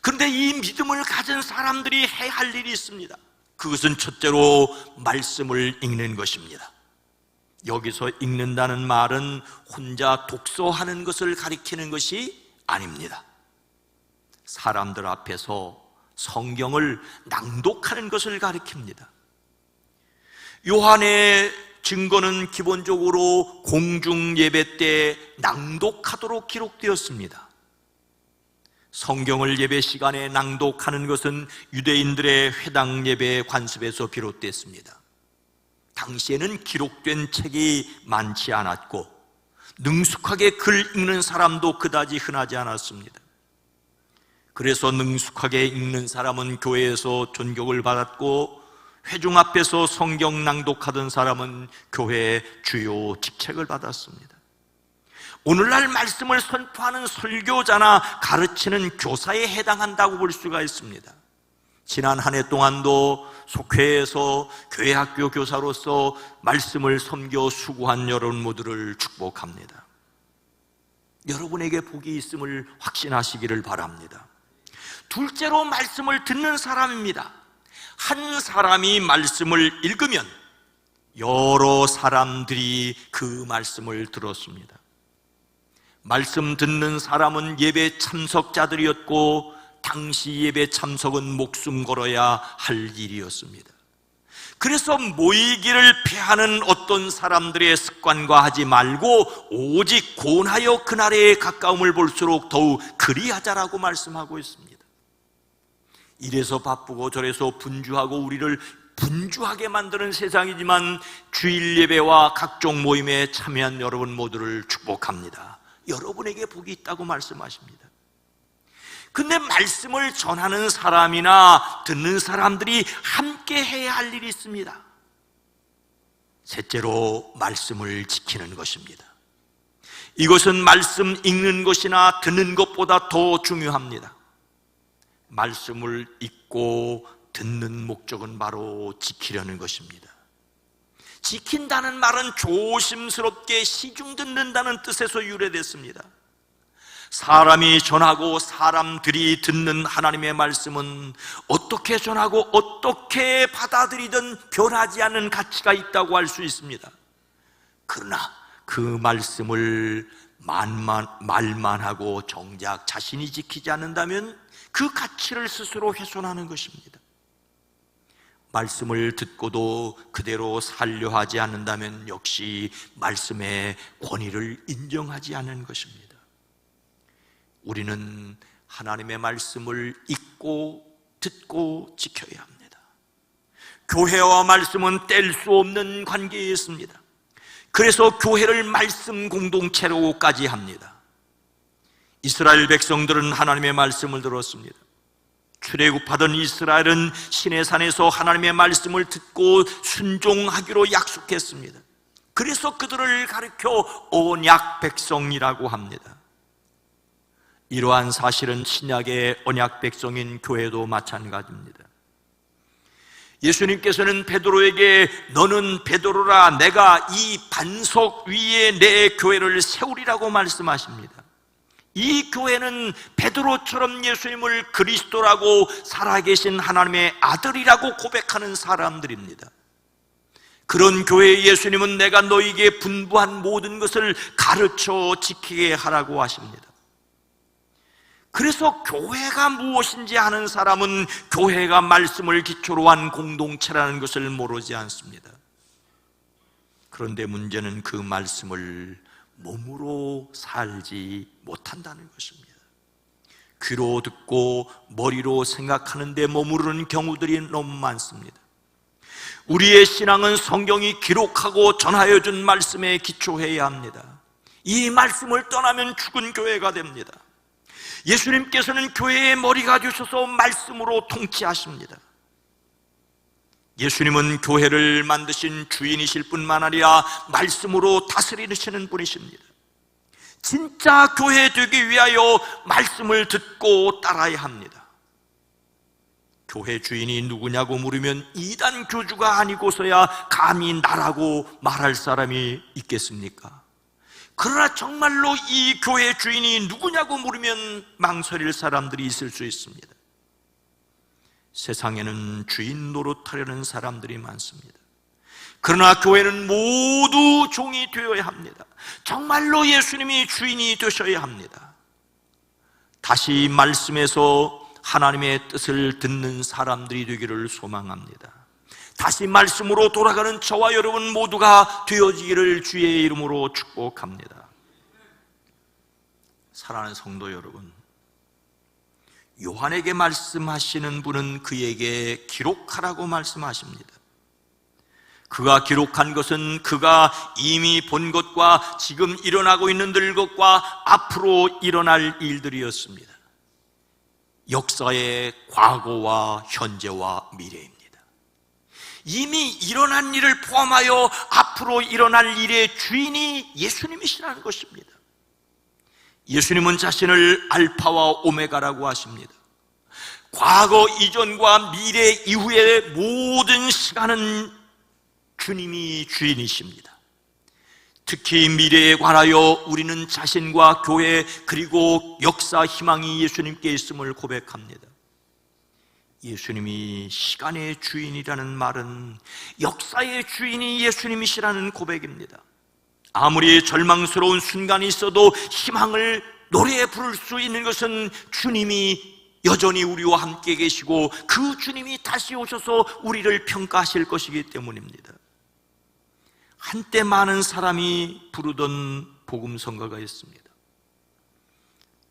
그런데 이 믿음을 가진 사람들이 해야 할 일이 있습니다. 그것은 첫째로 말씀을 읽는 것입니다. 여기서 읽는다는 말은 혼자 독서하는 것을 가리키는 것이 아닙니다. 사람들 앞에서 성경을 낭독하는 것을 가리킵니다. 요한의 증거는 기본적으로 공중 예배 때 낭독하도록 기록되었습니다. 성경을 예배 시간에 낭독하는 것은 유대인들의 회당 예배 관습에서 비롯됐습니다. 당시에는 기록된 책이 많지 않았고 능숙하게 글 읽는 사람도 그다지 흔하지 않았습니다. 그래서 능숙하게 읽는 사람은 교회에서 존경을 받았고 회중 앞에서 성경 낭독하던 사람은 교회의 주요 직책을 받았습니다. 오늘날 말씀을 선포하는 설교자나 가르치는 교사에 해당한다고 볼 수가 있습니다. 지난 한 해 동안도 속회에서 교회 학교 교사로서 말씀을 섬겨 수고한 여러분 모두를 축복합니다. 여러분에게 복이 있음을 확신하시기를 바랍니다. 둘째로 말씀을 듣는 사람입니다. 한 사람이 말씀을 읽으면 여러 사람들이 그 말씀을 들었습니다. 말씀 듣는 사람은 예배 참석자들이었고 당시 예배 참석은 목숨 걸어야 할 일이었습니다. 그래서 모이기를 피하는 어떤 사람들의 습관과 하지 말고 오직 고온하여 그날의 가까움을 볼수록 더욱 그리하자라고 말씀하고 있습니다. 이래서 바쁘고 저래서 분주하고 우리를 분주하게 만드는 세상이지만 주일 예배와 각종 모임에 참여한 여러분 모두를 축복합니다. 여러분에게 복이 있다고 말씀하십니다. 근데 말씀을 전하는 사람이나 듣는 사람들이 함께 해야 할 일이 있습니다. 셋째로 말씀을 지키는 것입니다. 이것은 말씀 읽는 것이나 듣는 것보다 더 중요합니다. 말씀을 읽고 듣는 목적은 바로 지키려는 것입니다. 지킨다는 말은 조심스럽게 시중 듣는다는 뜻에서 유래됐습니다. 사람이 전하고 사람들이 듣는 하나님의 말씀은 어떻게 전하고 어떻게 받아들이든 변하지 않는 가치가 있다고 할 수 있습니다. 그러나 그 말씀을 말만 하고 정작 자신이 지키지 않는다면 그 가치를 스스로 훼손하는 것입니다. 말씀을 듣고도 그대로 살려 하지 않는다면 역시 말씀의 권위를 인정하지 않는 것입니다. 우리는 하나님의 말씀을 읽고 듣고 지켜야 합니다. 교회와 말씀은 뗄 수 없는 관계에 있습니다. 그래서 교회를 말씀 공동체로까지 합니다. 이스라엘 백성들은 하나님의 말씀을 들었습니다. 출애굽하던 이스라엘은 시내산에서 하나님의 말씀을 듣고 순종하기로 약속했습니다. 그래서 그들을 가리켜 언약 백성이라고 합니다. 이러한 사실은 신약의 언약 백성인 교회도 마찬가지입니다. 예수님께서는 베드로에게 너는 베드로라, 내가 이 반석 위에 내 교회를 세우리라고 말씀하십니다. 이 교회는 베드로처럼 예수님을 그리스도라고 살아계신 하나님의 아들이라고 고백하는 사람들입니다. 그런 교회에 예수님은 내가 너에게 분부한 모든 것을 가르쳐 지키게 하라고 하십니다. 그래서 교회가 무엇인지 아는 사람은 교회가 말씀을 기초로 한 공동체라는 것을 모르지 않습니다. 그런데 문제는 그 말씀을 몸으로 살지 못한다는 것입니다. 귀로 듣고 머리로 생각하는데 머무르는 경우들이 너무 많습니다. 우리의 신앙은 성경이 기록하고 전하여 준 말씀에 기초해야 합니다. 이 말씀을 떠나면 죽은 교회가 됩니다. 예수님께서는 교회의 머리가 되셔서 말씀으로 통치하십니다. 예수님은 교회를 만드신 주인이실 뿐만 아니라 말씀으로 다스리시는 분이십니다. 진짜 교회 되기 위하여 말씀을 듣고 따라야 합니다. 교회 주인이 누구냐고 물으면 이단 교주가 아니고서야 감히 나라고 말할 사람이 있겠습니까? 그러나 정말로 이 교회 주인이 누구냐고 물으면 망설일 사람들이 있을 수 있습니다. 세상에는 주인 노릇하려는 사람들이 많습니다. 그러나 교회는 모두 종이 되어야 합니다. 정말로 예수님이 주인이 되셔야 합니다. 다시 말씀에서 하나님의 뜻을 듣는 사람들이 되기를 소망합니다. 다시 말씀으로 돌아가는 저와 여러분 모두가 되어지기를 주의 이름으로 축복합니다. 사랑하는 성도 여러분, 요한에게 말씀하시는 분은 그에게 기록하라고 말씀하십니다. 그가 기록한 것은 그가 이미 본 것과 지금 일어나고 있는 것과 앞으로 일어날 일들이었습니다. 역사의 과거와 현재와 미래입니다. 이미 일어난 일을 포함하여 앞으로 일어날 일의 주인이 예수님이시라는 것입니다. 예수님은 자신을 알파와 오메가라고 하십니다. 과거 이전과 미래 이후의 모든 시간은 주님이 주인이십니다. 특히 미래에 관하여 우리는 자신과 교회 그리고 역사 희망이 예수님께 있음을 고백합니다. 예수님이 시간의 주인이라는 말은 역사의 주인이 예수님이시라는 고백입니다. 아무리 절망스러운 순간이 있어도 희망을 노래에 부를 수 있는 것은 주님이 여전히 우리와 함께 계시고 그 주님이 다시 오셔서 우리를 평가하실 것이기 때문입니다. 한때 많은 사람이 부르던 복음성가가 있습니다.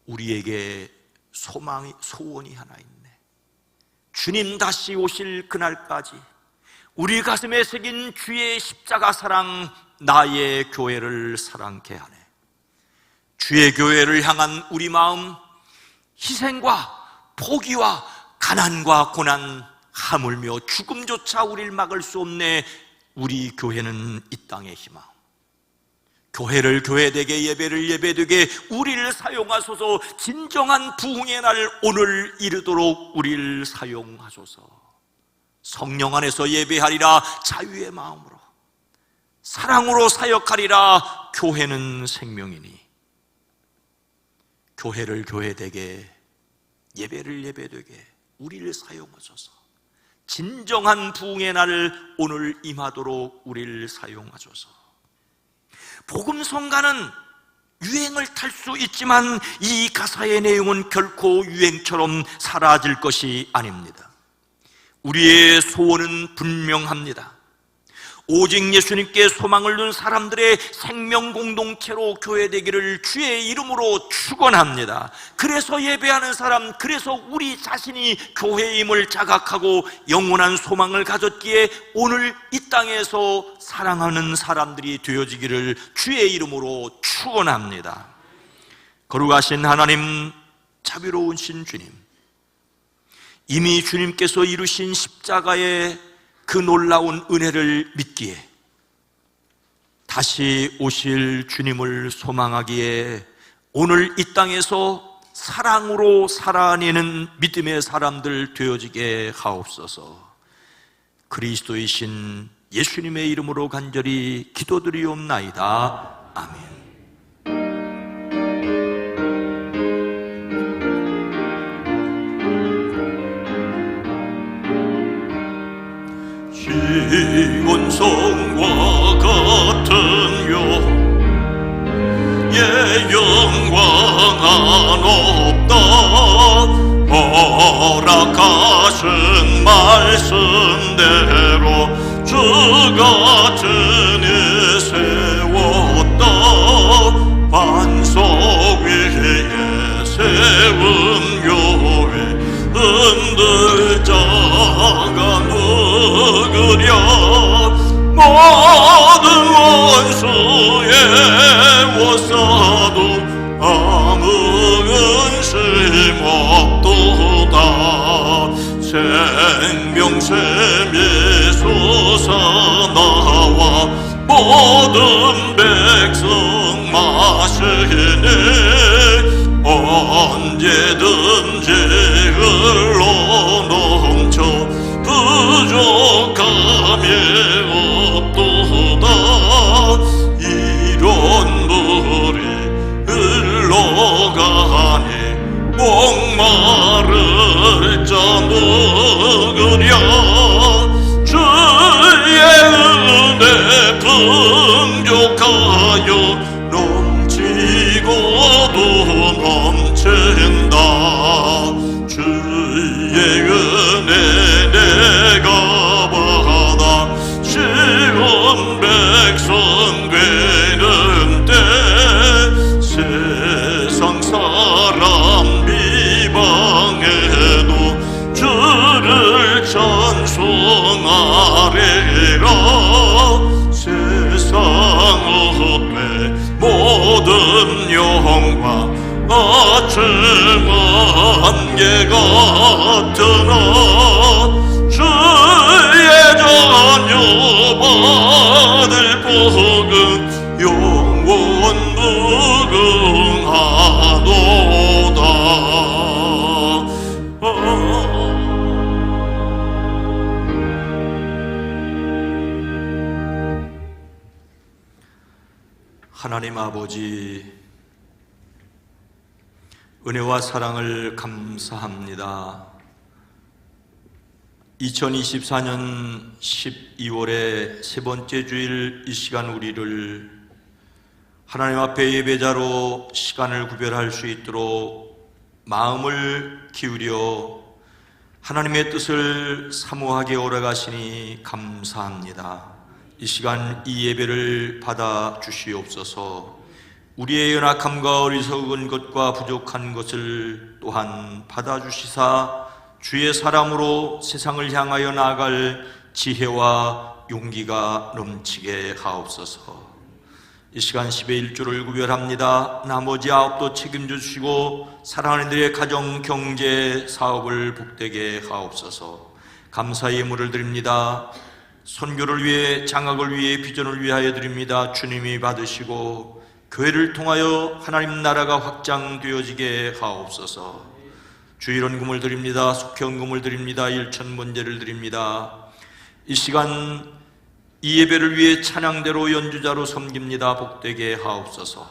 우리에게 소원이 하나 있네. 주님 다시 오실 그날까지 우리 가슴에 새긴 주의 십자가 사랑, 나의 교회를 사랑케 하네. 주의 교회를 향한 우리 마음, 희생과 포기와 가난과 고난, 하물며 죽음조차 우리를 막을 수 없네. 우리 교회는 이 땅의 희망. 교회를 교회되게, 예배를 예배되게 우리를 사용하소서. 진정한 부흥의 날 오늘 이르도록 우리를 사용하소서. 성령 안에서 예배하리라. 자유의 마음으로 사랑으로 사역하리라. 교회는 생명이니 교회를 교회되게, 예배를 예배되게 우리를 사용하소서. 진정한 부흥의 날 오늘 임하도록 우리를 사용하소서. 복음성가는 유행을 탈 수 있지만 이 가사의 내용은 결코 유행처럼 사라질 것이 아닙니다. 우리의 소원은 분명합니다. 오직 예수님께 소망을 둔 사람들의 생명 공동체로 교회되기를 주의 이름으로 축원합니다. 그래서 예배하는 사람, 그래서 우리 자신이 교회임을 자각하고 영원한 소망을 가졌기에 오늘 이 땅에서 사랑하는 사람들이 되어지기를 주의 이름으로 축원합니다. 거룩하신 하나님, 자비로우신 주님, 이미 주님께서 이루신 십자가의 그 놀라운 은혜를 믿기에, 다시 오실 주님을 소망하기에 오늘 이 땅에서 사랑으로 살아내는 믿음의 사람들 되어지게 하옵소서. 그리스도이신 예수님의 이름으로 간절히 기도드리옵나이다. 아멘. 시온성과 같으며 예 영광 안 없다. 허락하신 말씀대로 주가 진히 세웠다. 반석 위에 세운 교회 흔들자가 누구랴. 모든 원수의 워싸도 아무 근심 없도다. 생명샘이 솟아나와 모든 백성 마시니 언제든지 흘러넘쳐 부족함이 없도다. 이런 물이 흘러가니 목마를 자 누구랴. 주의 은혜 풍족하여 넘치고도 넘친다. 주의 은혜 내가 받아 시온 백성 되는 때 세상 사람 비방해도 주를 찬송하리라. 세상 어때 모든 영광 아침 안개 같으나 주의 자녀 받을 복은 영원 무궁하도다. 하나님 아버지, 은혜와 사랑을 감사합니다. 2024년 12월의 세 번째 주일 이 시간 우리를 하나님 앞에 예배자로 시간을 구별할 수 있도록 마음을 기울여 하나님의 뜻을 사모하게 오래가시니 감사합니다. 이 시간 이 예배를 받아 주시옵소서. 우리의 연약함과 어리석은 것과 부족한 것을 또한 받아 주시사 주의 사람으로 세상을 향하여 나아갈 지혜와 용기가 넘치게 하옵소서. 이 시간 10의 1조를 구별합니다. 나머지 9도 책임져 주시고 사랑하는 이들의 가정, 경제, 사업을 복되게 하옵소서. 감사의 예물을 드립니다. 선교를 위해, 장학을 위해, 비전을 위하여 드립니다. 주님이 받으시고 교회를 통하여 하나님 나라가 확장되어지게 하옵소서. 주일원금을 드립니다. 속현금을 드립니다. 1,000번제를 드립니다. 이 시간 이 예배를 위해 찬양대로 연주자로 섬깁니다. 복되게 하옵소서.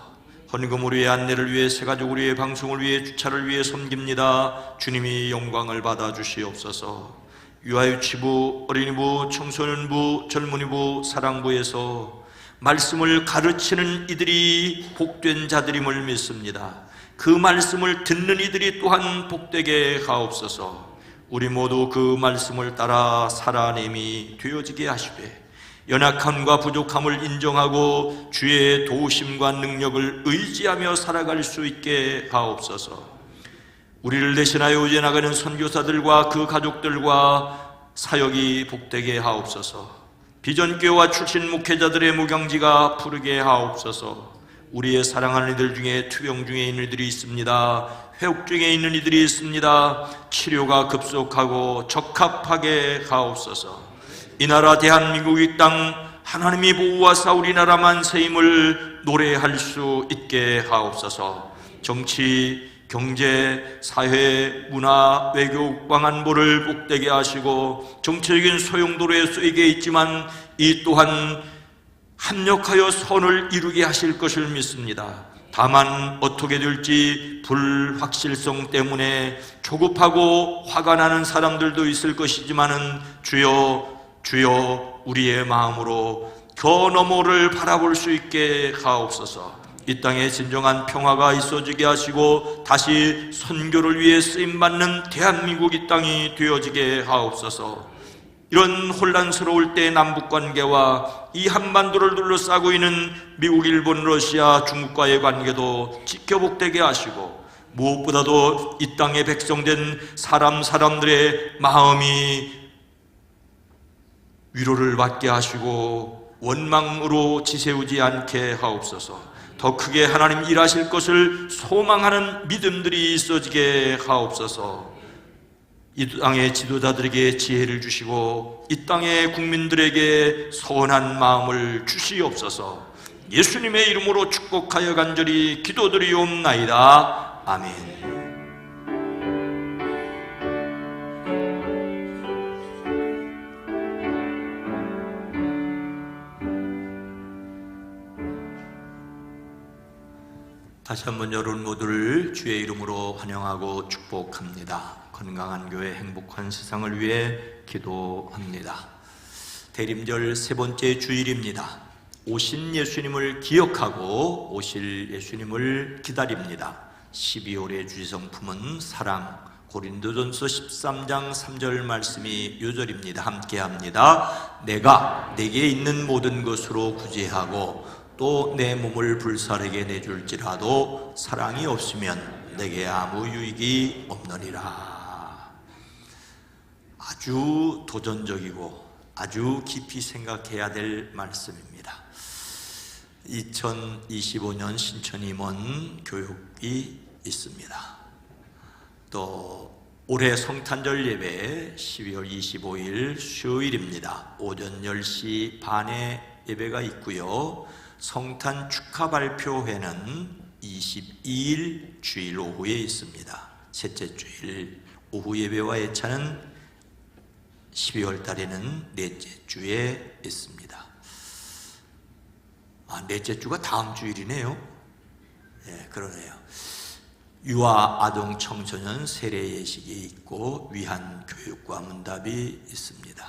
헌금을 위해, 안내를 위해, 새가족을 위해, 방송을 위해, 주차를 위해 섬깁니다. 주님이 영광을 받아 주시옵소서. 유아유치부, 어린이부, 청소년부, 젊은이부, 사랑부에서 말씀을 가르치는 이들이 복된 자들임을 믿습니다. 그 말씀을 듣는 이들이 또한 복되게 하옵소서. 우리 모두 그 말씀을 따라 살아냄이 되어지게 하시되 연약함과 부족함을 인정하고 주의 도우심과 능력을 의지하며 살아갈 수 있게 하옵소서. 우리를 대신하여 오제 나가는 선교사들과 그 가족들과 사역이 복되게 하옵소서. 비전교회와 출신 목회자들의 무경지가 푸르게 하옵소서. 우리의 사랑하는 이들 중에 투병 중에 있는 이들이 있습니다. 회복 중에 있는 이들이 있습니다. 치료가 급속하고 적합하게 하옵소서. 이 나라 대한민국 이 땅 하나님이 보호하사 우리나라 만세임을 노래할 수 있게 하옵소서. 정치, 경제, 사회, 문화, 외교, 국방안보를 복되게 하시고 정치적인 소용도로에 쓰이게 있지만 이 또한 합력하여 선을 이루게 하실 것을 믿습니다. 다만 어떻게 될지 불확실성 때문에 조급하고 화가 나는 사람들도 있을 것이지만은 주여 우리의 마음으로 저 너머를 바라볼 수 있게 하옵소서. 이 땅에 진정한 평화가 있어지게 하시고 다시 선교를 위해 쓰임받는 대한민국 이 땅이 되어지게 하옵소서. 이런 혼란스러울 때 남북관계와 이 한반도를 둘러싸고 있는 미국, 일본, 러시아, 중국과의 관계도 지켜복되게 하시고 무엇보다도 이 땅에 백성된 사람들의 마음이 위로를 받게 하시고 원망으로 지새우지 않게 하옵소서. 더 크게 하나님 일하실 것을 소망하는 믿음들이 있어지게 하옵소서. 이 땅의 지도자들에게 지혜를 주시고 이 땅의 국민들에게 선한 마음을 주시옵소서. 예수님의 이름으로 축복하여 간절히 기도드리옵나이다. 아멘. 다시 한번 여러분 모두를 주의 이름으로 환영하고 축복합니다. 건강한 교회, 행복한 세상을 위해 기도합니다. 대림절 세 번째 주일입니다. 오신 예수님을 기억하고 오실 예수님을 기다립니다. 12월의 주지성품은 사랑, 고린도전서 13장 3절 말씀이 요절입니다. 함께합니다. 내가 내게 있는 모든 것으로 구제하고 또 내 몸을 불사르게 내줄지라도 사랑이 없으면 내게 아무 유익이 없느니라. 아주 도전적이고 아주 깊이 생각해야 될 말씀입니다. 2025년 신천임원 교육이 있습니다. 또 올해 성탄절 예배 12월 25일 수요일입니다. 오전 10시 반에 예배가 있고요. 성탄 축하 발표회는 22일 주일 오후에 있습니다. 셋째 주일 오후 예배와 예찬은 12월 달에는 넷째 주에 있습니다. 넷째 주가 다음 주일이네요. 네, 그러네요. 유아, 아동, 청소년 세례 예식이 있고 위한 교육과 문답이 있습니다.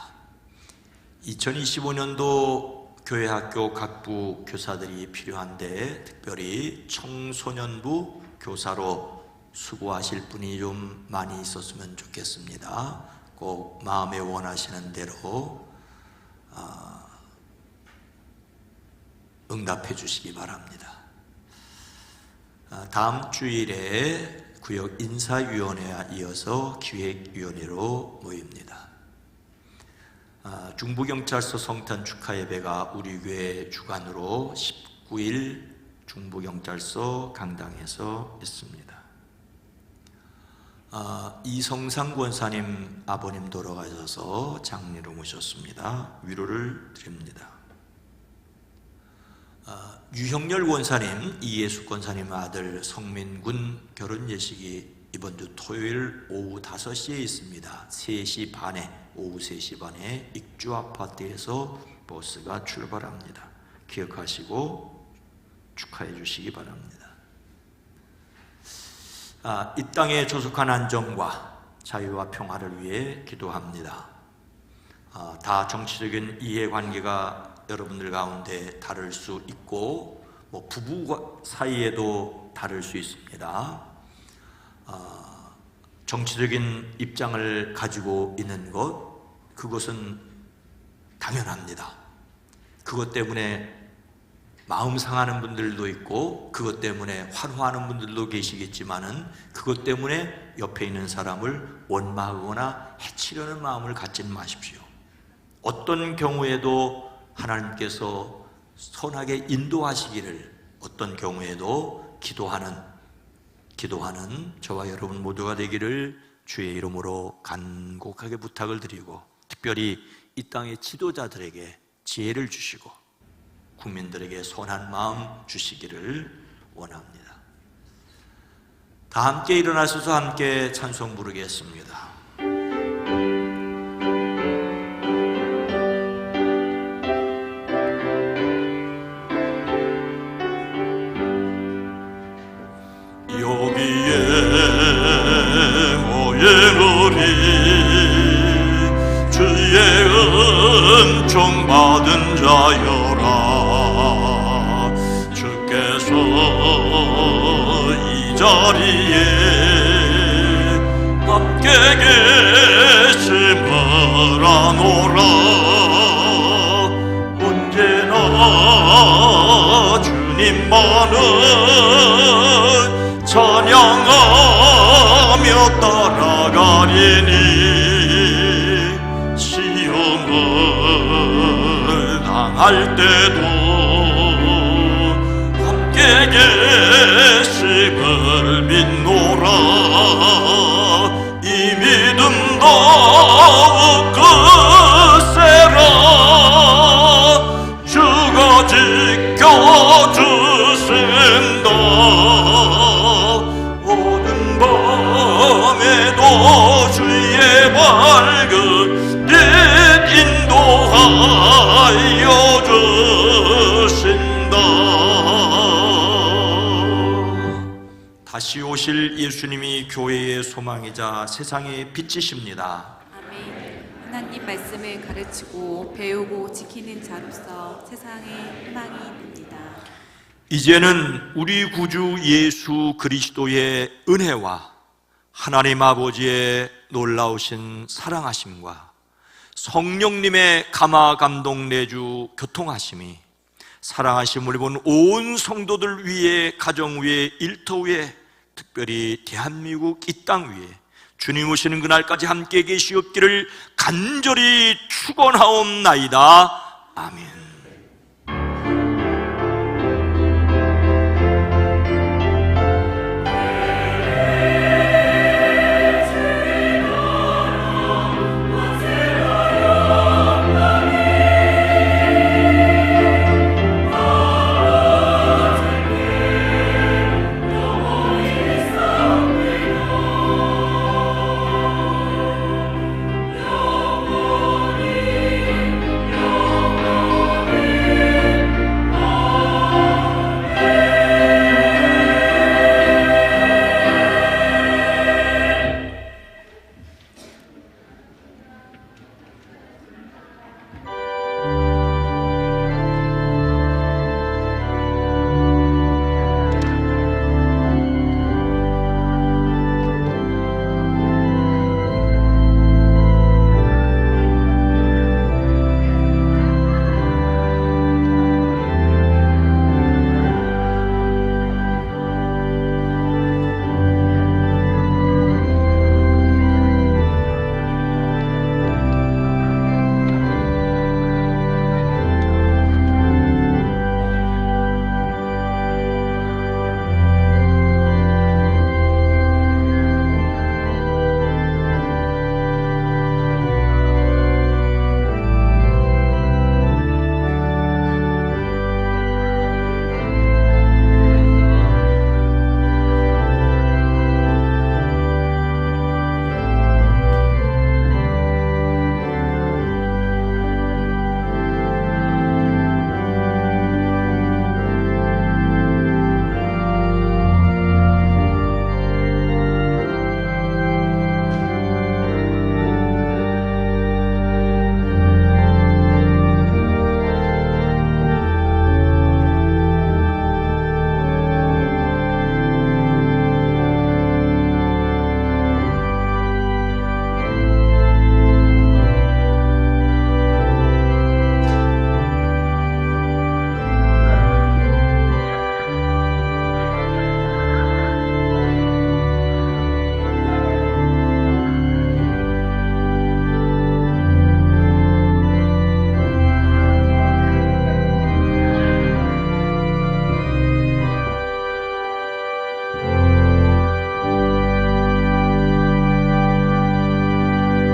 2025년도 교회 학교 각부 교사들이 필요한데 특별히 청소년부 교사로 수고하실 분이 좀 많이 있었으면 좋겠습니다. 꼭 마음에 원하시는 대로 응답해 주시기 바랍니다. 다음 주일에 구역 인사위원회와 이어서 기획위원회로 모입니다. 중부경찰서 성탄 축하 예배가 우리 교회 주관으로 19일 중부경찰서 강당에서 있습니다. 이성상 권사님 아버님 돌아가셔서 장례로 모셨습니다. 위로를 드립니다. 유형렬 권사님, 이예숙 권사님 아들 성민군 결혼 예식이 이번 주 토요일 오후 5시에 있습니다. 3시 반에, 오후 3시 반에 익주 아파트에서 버스가 출발합니다. 기억하시고 축하해 주시기 바랍니다. 이 땅의 조속한 안정과 자유와 평화를 위해 기도합니다. 다 정치적인 이해관계가 여러분들 가운데 다를 수 있고 부부 사이에도 다를 수 있습니다. 정치적인 입장을 가지고 있는 것, 그것은 당연합니다. 그것 때문에 마음 상하는 분들도 있고 그것 때문에 환호하는 분들도 계시겠지만은 그것 때문에 옆에 있는 사람을 원망하거나 해치려는 마음을 갖지 마십시오. 어떤 경우에도 하나님께서 선하게 인도하시기를, 어떤 경우에도 기도하는 저와 여러분 모두가 되기를 주의 이름으로 간곡하게 부탁을 드리고, 특별히 이 땅의 지도자들에게 지혜를 주시고 국민들에게 선한 마음 주시기를 원합니다. 다 함께 일어나셔서 함께 찬송 부르겠습니다. 여기에 모이노니 주의 은총 받은 자여라. 주께서 이 자리에 함께 계심을 아노라. 언제나 주님만을 찬양하며 따라가리니 시험을 당할 때도 함께 계심을 믿노라. 이 믿음 더욱 크세라. 주가 지켜주신다. 밤에도 주의 밝은 빛 인도하여 주신다. 다시 오실 예수님이 교회의 소망이자 세상의 빛이십니다. 아멘. 하나님 말씀을 가르치고 배우고 지키는 자로서 세상에 희망이 됩니다. 이제는 우리 구주 예수 그리스도의 은혜와 하나님 아버지의 놀라우신 사랑하심과 성령님의 감화 감동 내주 교통하심이 사랑하심을 입은 온 성도들 위에, 가정 위에, 일터 위에, 특별히 대한민국 이 땅 위에 주님 오시는 그날까지 함께 계시옵기를 간절히 축원하옵나이다. 아멘.